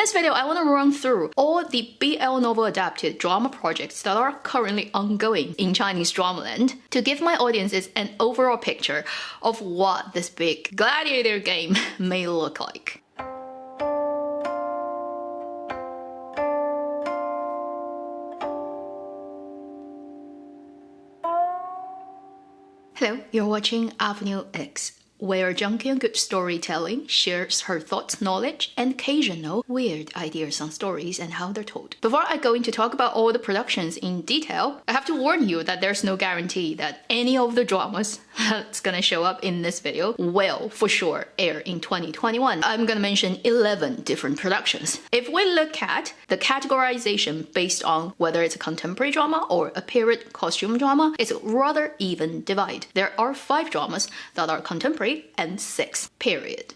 this video, I want to run through all the BL novel adapted drama projects that are currently ongoing in Chinese Dramaland to give my audiences an overall picture of what this big gladiator game may look like. Hello, you're watching Avenue X, where junkie and good storytelling shares her thoughts, knowledge, and occasional weird ideas on stories and how they're told. Before I go into talk about all the productions in detail, I have to warn you that there's no guarantee that any of the dramas that's gonna show up in this video will for sure air in 2021. I'm gonna mention 11 different productions. If we look at the categorization based on whether it's a contemporary drama or a period costume drama, it's rather even divide. There are 5 dramas that are contemporary and 6 period.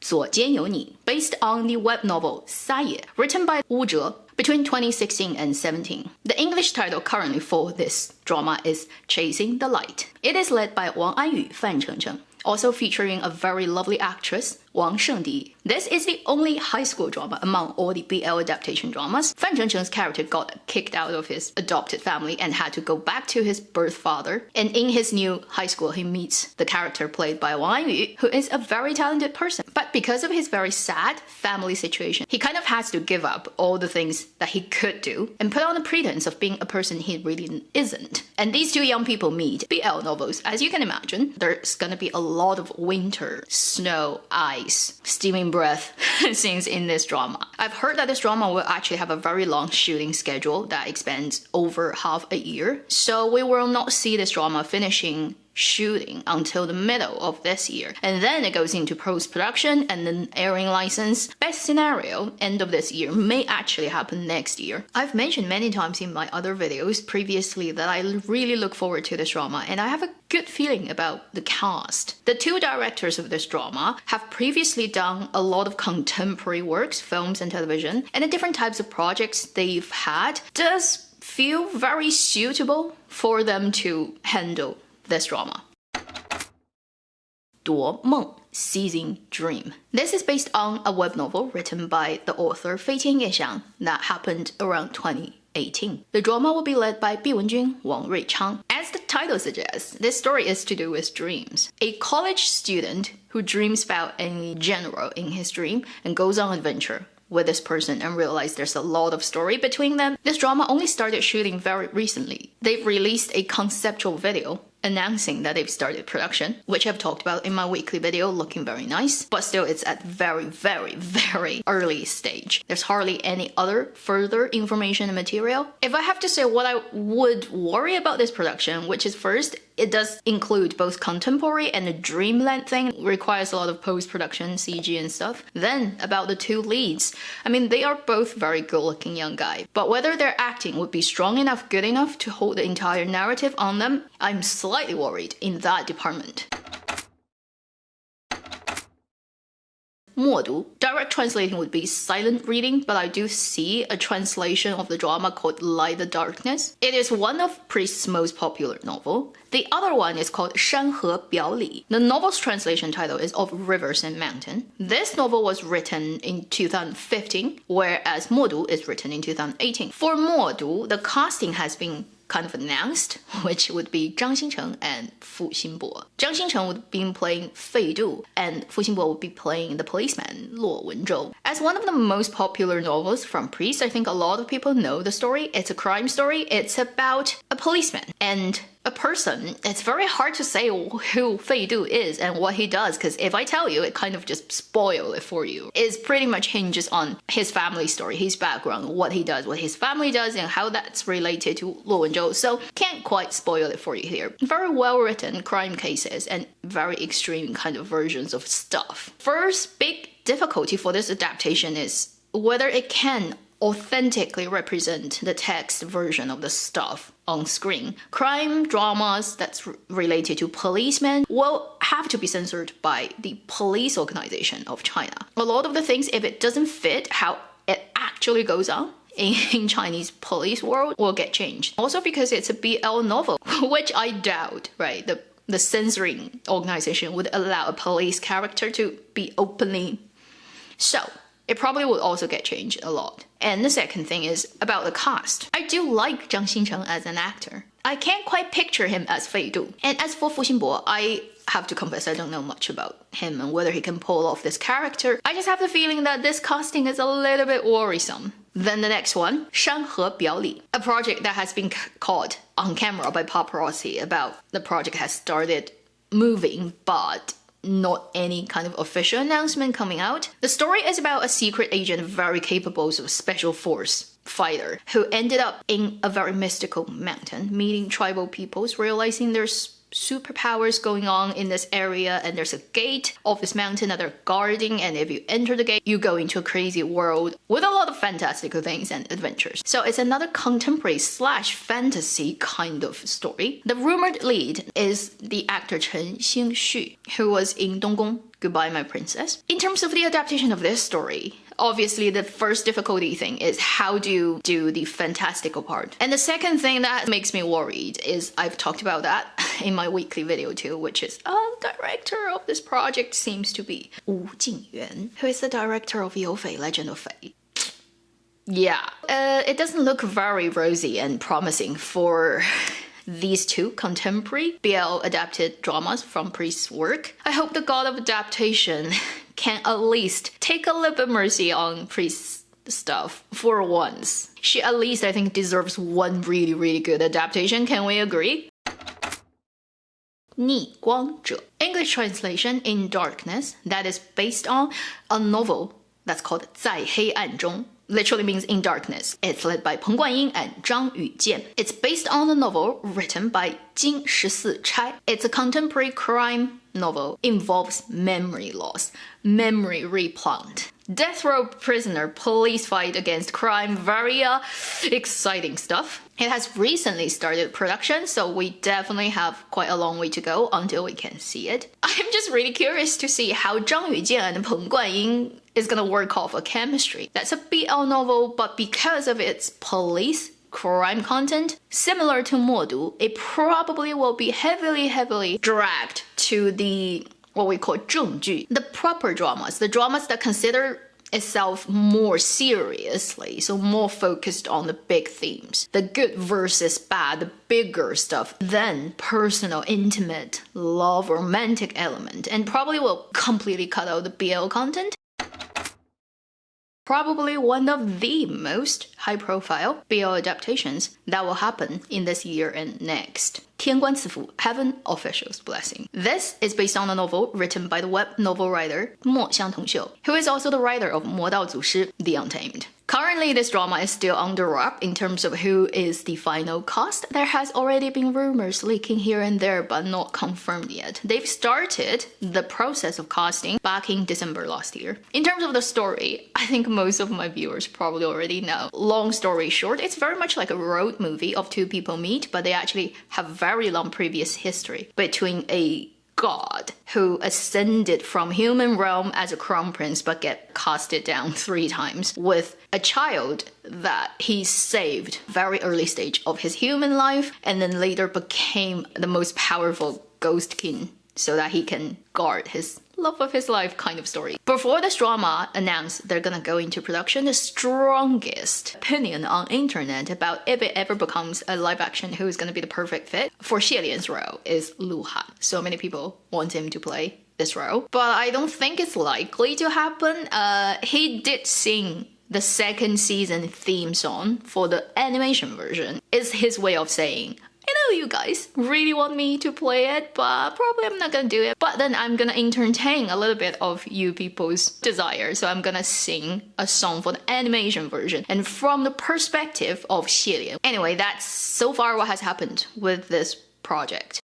左肩有你, based on the web novel 撒野, written by Wu Zhe between 2016 and 17. The English title currently for this drama is Chasing the Light. It is led by Wang Anyu, Fan Chengcheng, also featuring a very lovely actress, Wang Shengdi. This is the only high school drama among all the BL adaptation dramas. Fan Chengcheng's character got kicked out of his adopted family and had to go back to his birth father. And in his new high school, he meets the character played by Wang Yu, who is a very talented person. But because of his very sad family situation, he kind of has to give up all the things that he could do and put on a pretense of being a person he really isn't. And these two young people meet. BL novels, as you can imagine, there's gonna be a lot of winter, snow, ice, steaming breath scenes in this drama. I've heard that this drama will actually have a very long shooting schedule that extends over half a year, so we will not see this drama finishing shooting until the middle of this year, and then it goes into post-production and then airing license. Best scenario, end of this year, may actually happen next year. I've mentioned many times in my other videos previously that I really look forward to this drama, and I have a good feeling about the cast. The 2 directors of this drama have previously done a lot of contemporary works, films and television, and the different types of projects they've had does feel very suitable for them to handle this drama. 夺梦, Seizing Dream. This is based on a web novel written by the author Tienguenstufu that happened around 2018. The drama will be led by Bi Wenjun, Wang Ruichang. As the title suggests, this story is to do with dreams. A college student who dreams about a general in his dream and goes on adventure with this person and realize there's a lot of story between them. This drama only started shooting very recently. They've released a conceptual video announcing that they've started production, which I've talked about in my weekly video, looking very nice, but still it's at very early stage. There's hardly any other further information and material. If I have to say what I would worry about this production, which is first, it does include both contemporary and the dreamland thing, requires a lot of post-production, CG and stuff. Then about the 2 leads, I mean, they are both very good-looking young guys, but whether their acting would be strong enough, good enough to hold the entire narrative on them, I'm slightly worried in that department. 默读, direct translating would be silent reading, but I do see a translation of the drama called Light the Darkness. It is one of Priest's most popular novel. The other one is called 山河表里. The novel's translation title is Of Rivers and Mountain. This novel was written in 2015, whereas 默读 is written in 2018. For 默读, the casting has been kind of announced, which would be Zhang Xingcheng and Fu Xinbo. Zhang Xingcheng would be playing Fei Du, and Fu Xinbo would be playing the policeman Luo Wenzhou. As one of the most popular novels from Priest, I think a lot of people know the story. It's a crime story. It's about a policeman and a person. It's very hard to say who Fei Du is and what he does, because if I tell you, it kind of just spoil it for you. It pretty much hinges on his family story, his background, what he does, what his family does, and how that's related to Luo Wenzhou. So can't quite spoil it for you here. Very well written crime cases and very extreme kind of versions of stuff. First big difficulty for this adaptation is whether it can authentically represent the text version of the stuff on screen. Crime dramas that's related to policemen will have to be censored by the police organization of China. A lot of the things, if it doesn't fit how it actually goes on in Chinese police world, will get changed. Also because it's a BL novel, which I doubt, right? The censoring organization would allow a police character to be openly. So it probably would also get changed a lot. And the second thing is about the cast. I do like Zhang Xincheng as an actor. I can't quite picture him as Fei Du. And as for Fu Xinbo, I have to confess I don't know much about him and whether he can pull off this character. I just have the feeling that this casting is a little bit worrisome. Then the next one, 山河表里, a project that has been caught on camera by paparazzi about the project has started moving, but not any kind of official announcement coming out. The story is about a secret agent very capable of special force fighter who ended up in a very mystical mountain, meeting tribal peoples, realizing there's superpowers going on in this area, and there's a gate of this mountain that they're guarding, and if you enter the gate you go into a crazy world with a lot of fantastical things and adventures. So it's another contemporary slash fantasy kind of story. The rumored lead is the actor Chen Xingxu, who was in Donggong, Goodbye My Princess. In terms of the adaptation of this story, obviously the first difficulty thing is how do you do the fantastical part. And the second thing that makes me worried is, I've talked about that in my weekly video too, which is director of this project seems to be Wu Jingyuan, who is the director of You Fei, Legend of Fei. Yeah, it doesn't look very rosy and promising for these two contemporary BL adapted dramas from Priest's work. I hope the god of adaptation can at least take a little bit mercy on Priest's stuff for once. She at least, I think, deserves one really, really good adaptation. Can we agree? 逆光者. English translation, In Darkness, that is based on a novel that's called 在黑暗中. Literally means in darkness. It's led by Peng Guanying and Zhang Yujian. It's based on a novel written by Jin 14 Chai. It's a contemporary crime novel. Involves memory loss, memory replant, death row prisoner, police fight against crime, very exciting stuff. It has recently started production, so we definitely have quite a long way to go until we can see it. I'm just really curious to see how Zhang Yujian and Peng Guanying is gonna work off a chemistry. That's a BL novel, but because of its police crime content, similar to Modu, it probably will be heavily dragged to the what we call 正剧, the proper dramas, the dramas that consider itself more seriously, so more focused on the big themes, the good versus bad, the bigger stuff, than personal, intimate, love, romantic element, and probably will completely cut out the BL content. Probably one of the most high-profile BL adaptations that will happen in this year and next. Tienguenstufu, Heaven Official's Blessing. This is based on a novel written by the web novel writer Mo Xiangtongxiu, who is also the writer of 魔道祖师 The Untamed. Currently, this drama is still under wrap in terms of who is the final cast. There has already been rumors leaking here and there, but not confirmed yet. They've started the process of casting back in December last year. In terms of the story, I think most of my viewers probably already know. Long story short, it's very much like a road movie of two people meet, but they actually have very long previous history between a god who ascended from human realm as a crown prince but get casted down 3 times, with a child that he saved very early stage of his human life and then later became the most powerful ghost king so that he can guard his love of his life kind of story. Before this drama announced they're gonna go into production, the strongest opinion on internet about if it ever becomes a live action who is gonna be the perfect fit for Xie Lian's role is Lu Han. So many people want him to play this role, but I don't think it's likely to happen. He did sing the second season theme song for the animation version. It's his way of saying, I know you guys really want me to play it, but probably I'm not gonna do it. But then I'm gonna entertain a little bit of you people's desire. So I'm gonna sing a song for the animation version and from the perspective of Xie Lian. Anyway, that's so far what has happened with this project.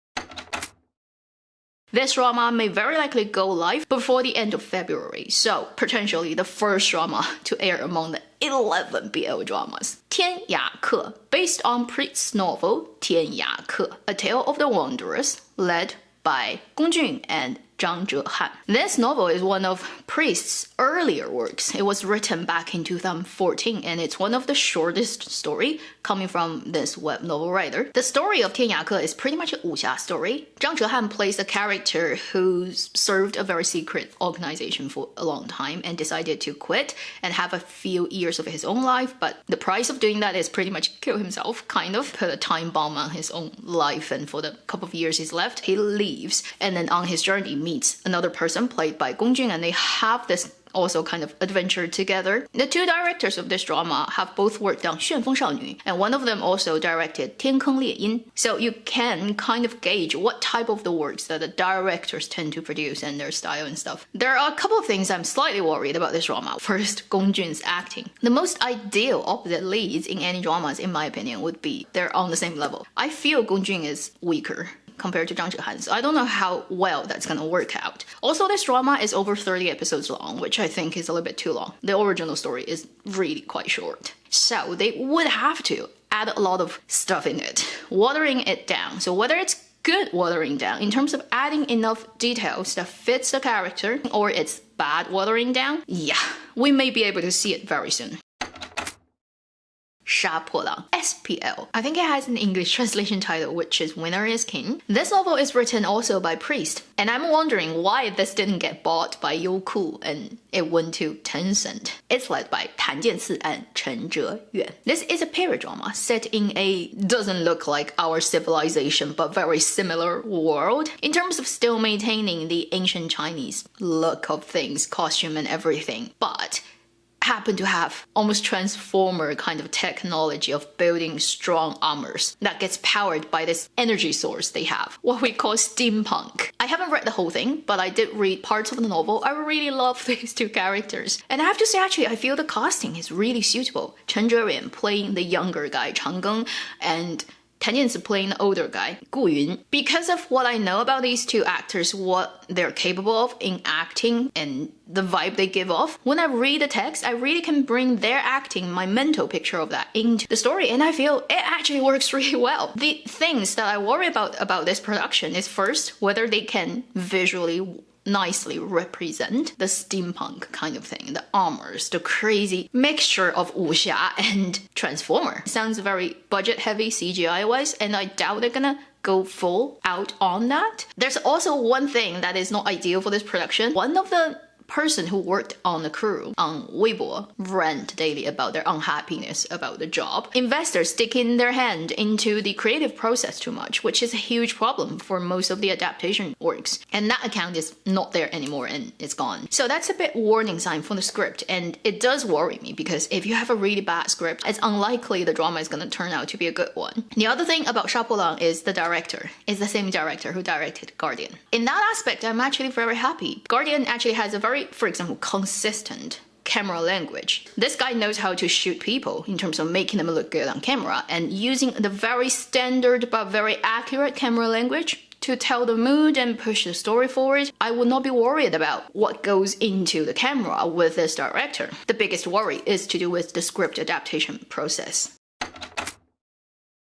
This drama may very likely go live before the end of February, so potentially the first drama to air among the 11 BL dramas. Tienguenstufu, based on Priest's novel Tienguenstufu, A Tale of the Wanderers, led by Gong Jun and Zhang Zhehan. This novel is one of Priest's earlier works. It was written back in 2014, and it's one of the shortest story coming from this web novel writer. The story of Tienguenstufu is pretty much a wuxia story. Zhang Zhehan plays a character who served a very secret organization for a long time and decided to quit and have a few years of his own life, but the price of doing that is pretty much kill himself, kind of. Put a time bomb on his own life, and for the couple of years he's left, he leaves, and then on his journey meets another person played by Gong Jun, and they have this also kind of adventure together. The two directors of this drama have both worked on 旋风少女, and one of them also directed 天坑猎鹰. So you can kind of gauge what type of the works that the directors tend to produce and their style and stuff. There are a couple of things I'm slightly worried about this drama. First, Gong Jun's acting. The most ideal opposite leads in any dramas, in my opinion, would be they're on the same level. I feel Gong Jun is weaker compared to Zhang Zhehan, so I don't know how well that's gonna work out. Also, this drama is over 30 episodes long, which I think is a little bit too long. The original story is really quite short. So they would have to add a lot of stuff in it, watering it down. So whether it's good watering down in terms of adding enough details that fits the character, or it's bad watering down, yeah, we may be able to see it very soon. 杀破狼 SPL. I think it has an English translation title, which is Winner is King. This novel is written also by Priest, and I'm wondering why this didn't get bought by Youku and it went to Tencent. It's led by Tienguenstufu and Chen Zheyuan. This is a period drama set in a doesn't look like our civilization but very similar world in terms of still maintaining the ancient Chinese look of things, costume and everything, but happen to have almost transformer kind of technology of building strong armors that gets powered by this energy source they have, what we call steampunk. I haven't read the whole thing, but I did read parts of the novel. I really love these two characters. And I have to say, actually, I feel the casting is really suitable. Chen Zheyuan playing the younger guy, Chang Geng, and Tienguenstufu playing the older guy, Gu Yun. Because of what I know about these two actors, what they're capable of in acting and the vibe they give off, when I read the text, I really can bring their acting, my mental picture of that, into the story, and I feel it actually works really well. The things that I worry about this production is first, whether they can visually nicely represent the steampunk kind of thing, the armors, the crazy mixture of wuxia and transformer. Sounds very budget heavy CGI wise, and I doubt they're gonna go full out on that. There's also one thing that is not ideal for this production. One of the person who worked on the crew on Weibo rant daily about their unhappiness about the job. Investors sticking their hand into the creative process too much, which is a huge problem for most of the adaptation works. And that account is not there anymore and it's gone. So that's a bit warning sign for the script, and it does worry me because if you have a really bad script, it's unlikely the drama is going to turn out to be a good one. The other thing about 杀破狼 is the director. It's the same director who directed Guardian. In that aspect, I'm actually very happy. Guardian actually has a very, for example, consistent camera language. This guy knows how to shoot people in terms of making them look good on camera and using the very standard but very accurate camera language to tell the mood and push the story forward. I would not be worried about what goes into the camera with this director. The biggest worry is to do with the script adaptation process.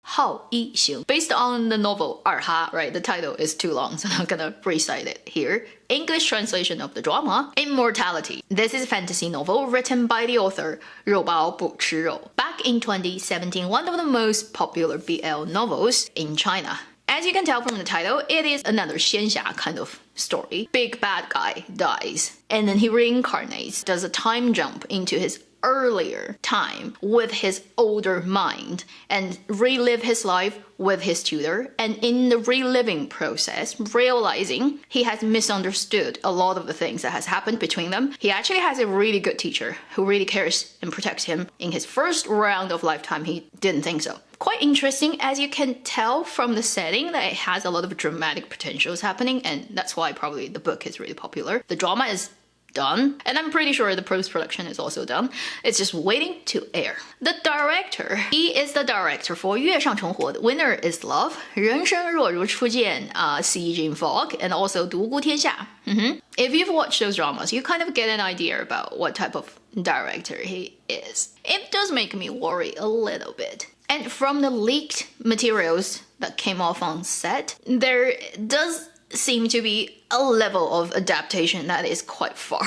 好一行. Based on the novel 二哈, right? The title is too long, so I'm not gonna recite it here. English translation of the drama, Immortality. This is a fantasy novel written by the author 肉包不吃肉. Back in 2017, one of the most popular BL novels in China. As you can tell from the title, it is another 仙侠 kind of story. Big bad guy dies, and then he reincarnates, does a time jump into his earlier time with his older mind and relive his life with his tutor, and in the reliving process, realizing he has misunderstood a lot of the things that has happened between them. He actually has a really good teacher who really cares and protects him. In his first round of lifetime, he didn't think so. Quite interesting, as you can tell from the setting, that it has a lot of dramatic potentials happening, and that's why probably the book is really popular. The drama is done, and I'm pretty sure the post-production is also done. It's just waiting to air. The director, he is the director for 月上重活, The Winner is Love, 人生若如初见, See Jin Fog, and also 独孤天下. If you've watched those dramas, you kind of get an idea about what type of director he is. It does make me worry a little bit. And from the leaked materials that came off on set, there does seem to be a level of adaptation that is quite far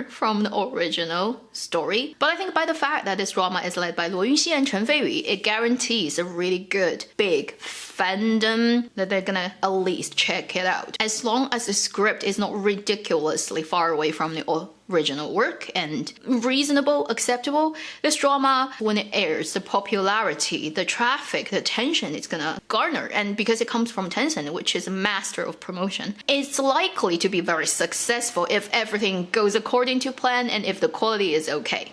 from the original story. But I think by the fact that this drama is led by Luo Yunxi and Chen Feiyue, it guarantees a really good, big fandom that they're gonna at least check it out. As long as the script is not ridiculously far away from the original work and reasonable, acceptable, this drama, when it airs, the popularity, the traffic, the attention it's gonna garner, and because it comes from Tencent, which is a master of promotion, it's likely to be very successful if everything goes according to plan and if the quality is okay.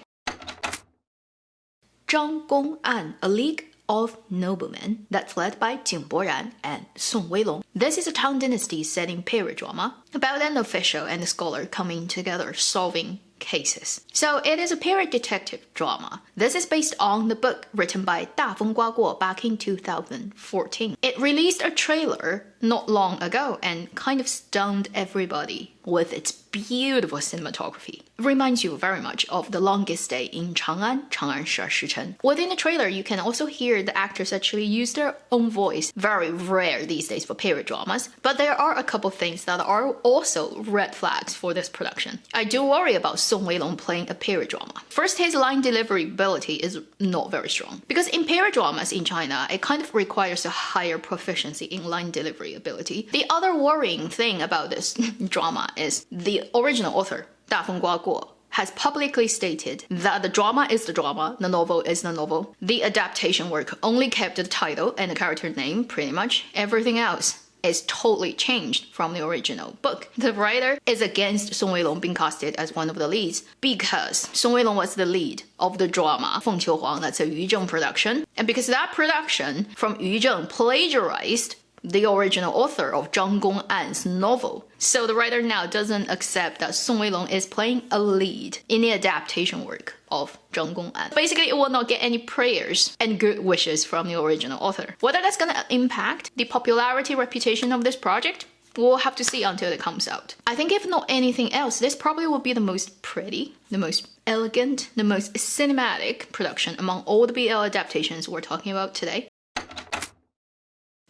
张公案, a League of Noblemen that's led by Jing Boran and Song Weilong. This is a Tang Dynasty setting period drama about an official and a scholar coming together solving cases. So it is a period detective drama. This is based on the book written by Da Feng Guo back in 2014. It released a trailer not long ago and kind of stunned everybody with its beautiful cinematography. It reminds you very much of The Longest Day in Chang'an, Chang'an 12时辰. Within the trailer, you can also hear the actors actually use their own voice. Very rare these days for period dramas, but there are a couple things that are also red flags for this production. I do worry about Song Weilong playing a period drama. First, his line delivery ability is not very strong, because in period dramas in China, it kind of requires a higher proficiency in line delivery ability. The other worrying thing about this drama is the original author, Da Feng Guo, has publicly stated that the drama is the drama, the novel is the novel. The adaptation work only kept the title and the character name, pretty much. Everything else is totally changed from the original book. The writer is against Song Weilong being casted as one of the leads because Song Weilong was the lead of the drama Feng Qiu Huang, that's a Yu Zheng production, and because that production from Yu Zheng plagiarized the original author of Zhang Gong'an's novel. So the writer now doesn't accept that Song Weilong is playing a lead in the adaptation work of Zhang Gong'an. Basically, it will not get any prayers and good wishes from the original author. Whether that's gonna impact the popularity reputation of this project, we'll have to see until it comes out. I think if not anything else, this probably will be the most pretty, the most elegant, the most cinematic production among all the BL adaptations we're talking about today.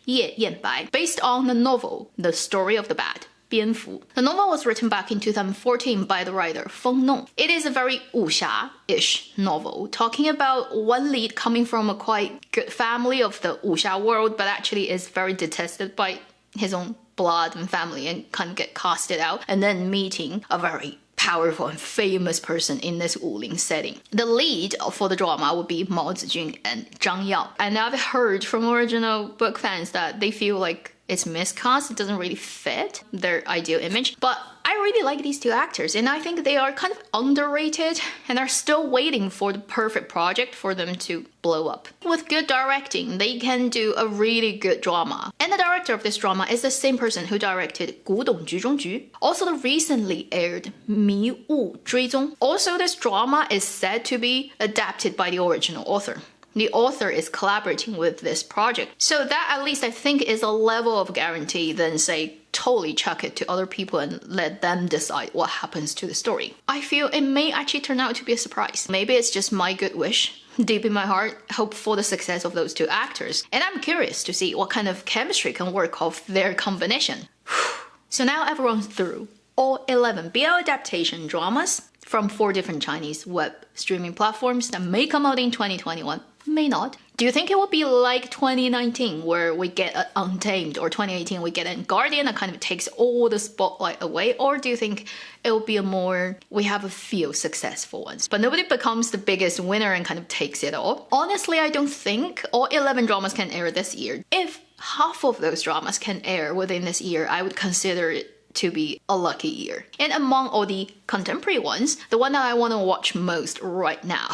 夜宴白, based on the novel The Story of the Bad, 蝙蝠. The novel was written back in 2014 by the writer Feng Nong. It is a very wuxia-ish novel, talking about one lead coming from a quite good family of the wuxia world, but actually is very detested by his own blood and family and kind of get casted out, and then meeting a very powerful and famous person in this Wuling setting. The lead for the drama would be Mao Zijun and Zhang Yao. And I've heard from original book fans that they feel like it's miscast, it doesn't really fit their ideal image. But I really like these two actors, and I think they are kind of underrated and are still waiting for the perfect project for them to blow up. With good directing, they can do a really good drama. And the director of this drama is the same person who directed 古董局中局, also the recently aired 迷雾追踪. Also, this drama is said to be adapted by the original author. The author is collaborating with this project. So that at least I think is a level of guarantee than say totally chuck it to other people and let them decide what happens to the story. I feel it may actually turn out to be a surprise. Maybe it's just my good wish. Deep in my heart, hope for the success of those two actors. And I'm curious to see what kind of chemistry can work off their combination. So now everyone's through all 11 BL adaptation dramas from 4 different Chinese web streaming platforms that may come out in 2021. May not. Do you think it will be like 2019 where we get Untamed, or 2018 we get a Guardian that kind of takes all the spotlight away? Or do you think it will be we have a few successful ones, but nobody becomes the biggest winner and kind of takes it all? Honestly, I don't think all 11 dramas can air this year. If half of those dramas can air within this year, I would consider it to be a lucky year. And among all the contemporary ones, the one that I want to watch most right now,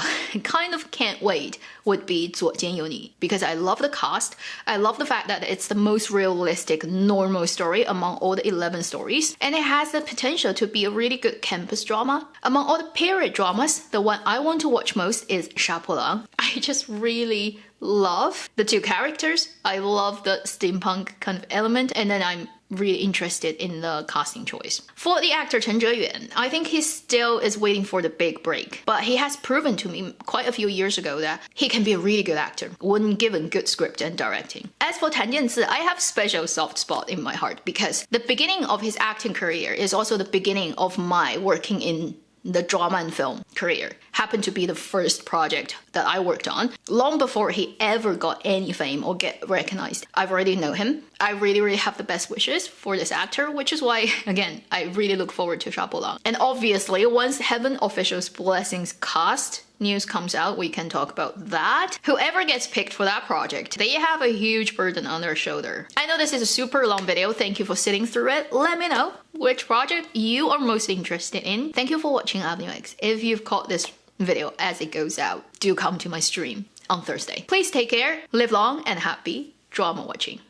kind of can't wait, would be 左肩有你, because I love the cast. I love the fact that it's the most realistic, normal story among all the 11 stories, and it has the potential to be a really good campus drama. Among all the period dramas, the one I want to watch most is 杀破狼. I just really love the two characters. I love the steampunk kind of element, and then I'm really interested in the casting choice. For the actor Chen Zheyuan, I think he still is waiting for the big break, but he has proven to me quite a few years ago that he can be a really good actor when given good script and directing. As for Tan Jianzi, I have special soft spot in my heart because the beginning of his acting career is also the beginning of my working in the drama and film career. Happened to be the first project that I worked on. Long before he ever got any fame or get recognized, I've already known him. I really have the best wishes for this actor, which is why, again, I really look forward to Shabolang. And obviously, once Heaven Official's Blessings cast news comes out, we can talk about that. Whoever gets picked for that project, they have a huge burden on their shoulder. I know this is a super long video. Thank you for sitting through it. Let me know which project you are most interested in. Thank you for watching Avenue X. If you've caught this video as it goes out, do come to my stream on Thursday. Please take care, live long and happy drama watching.